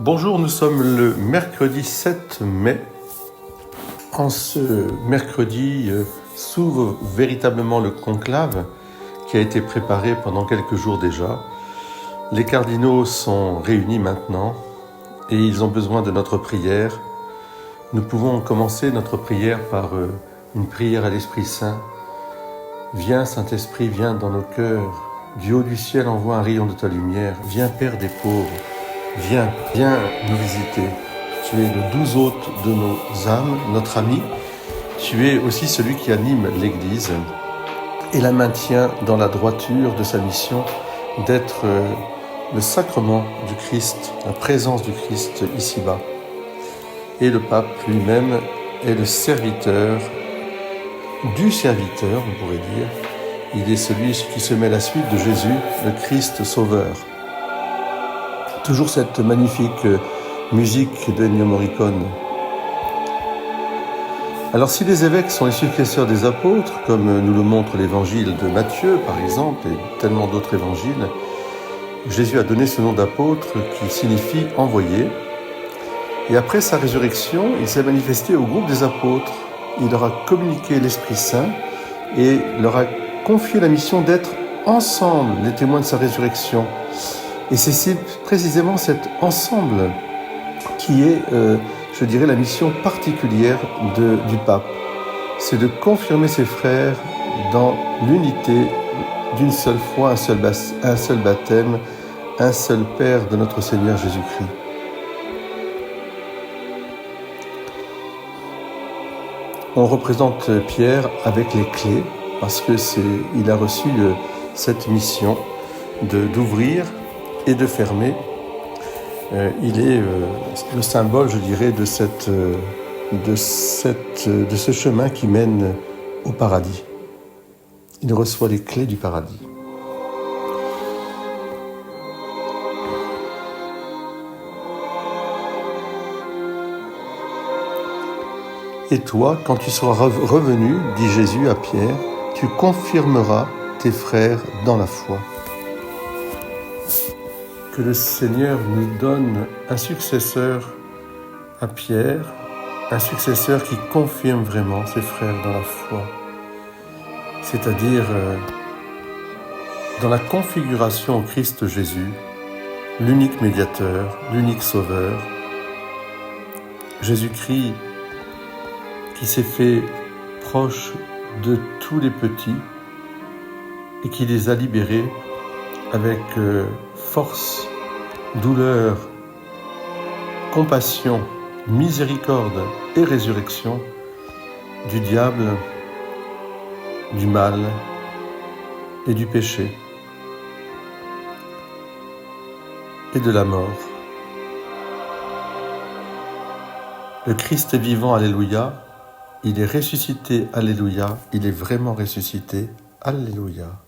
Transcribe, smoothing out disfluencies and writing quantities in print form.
Bonjour, nous sommes le mercredi 7 mai. En ce mercredi s'ouvre véritablement le conclave qui a été préparé pendant quelques jours déjà. Les cardinaux sont réunis maintenant et ils ont besoin de notre prière. Nous pouvons commencer notre prière par une prière à l'Esprit Saint. Viens Saint-Esprit, viens dans nos cœurs. Du haut du ciel envoie un rayon de ta lumière. Viens Père des pauvres. Viens nous visiter. Tu es le doux hôte de nos âmes, notre ami. Tu es aussi celui qui anime l'Église et la maintient dans la droiture de sa mission d'être le sacrement du Christ, la présence du Christ ici-bas. Et le pape lui-même est le serviteur du serviteur, on pourrait dire. Il est celui qui se met à la suite de Jésus, le Christ sauveur. Toujours cette magnifique musique d'Ennio Morricone. Alors si les évêques sont les successeurs des apôtres, comme nous le montre l'évangile de Matthieu par exemple, et tellement d'autres évangiles, Jésus a donné ce nom d'apôtre qui signifie envoyé. Et après sa résurrection, il s'est manifesté au groupe des apôtres. Il leur a communiqué l'Esprit Saint et leur a confié la mission d'être ensemble les témoins de sa résurrection. Et c'est précisément cet ensemble qui est, je dirais, la mission particulière du pape. C'est de confirmer ses frères dans l'unité d'une seule foi, un seul baptême, un seul Père de notre Seigneur Jésus-Christ. On représente Pierre avec les clés parce que il a reçu cette mission d'ouvrir et de fermer. Il est le symbole, je dirais, de ce chemin qui mène au paradis. Il reçoit les clés du paradis. Et toi, quand tu seras revenu, dit Jésus à Pierre, tu confirmeras tes frères dans la foi. Que le Seigneur nous donne un successeur à Pierre, un successeur qui confirme vraiment ses frères dans la foi. C'est-à-dire dans la configuration au Christ Jésus, l'unique médiateur, l'unique sauveur, Jésus-Christ qui s'est fait proche de tous les petits et qui les a libérés avec force, douleur, compassion, miséricorde et résurrection du diable, du mal et du péché et de la mort. Le Christ est vivant, alléluia. Il est ressuscité, alléluia. Il est vraiment ressuscité, alléluia.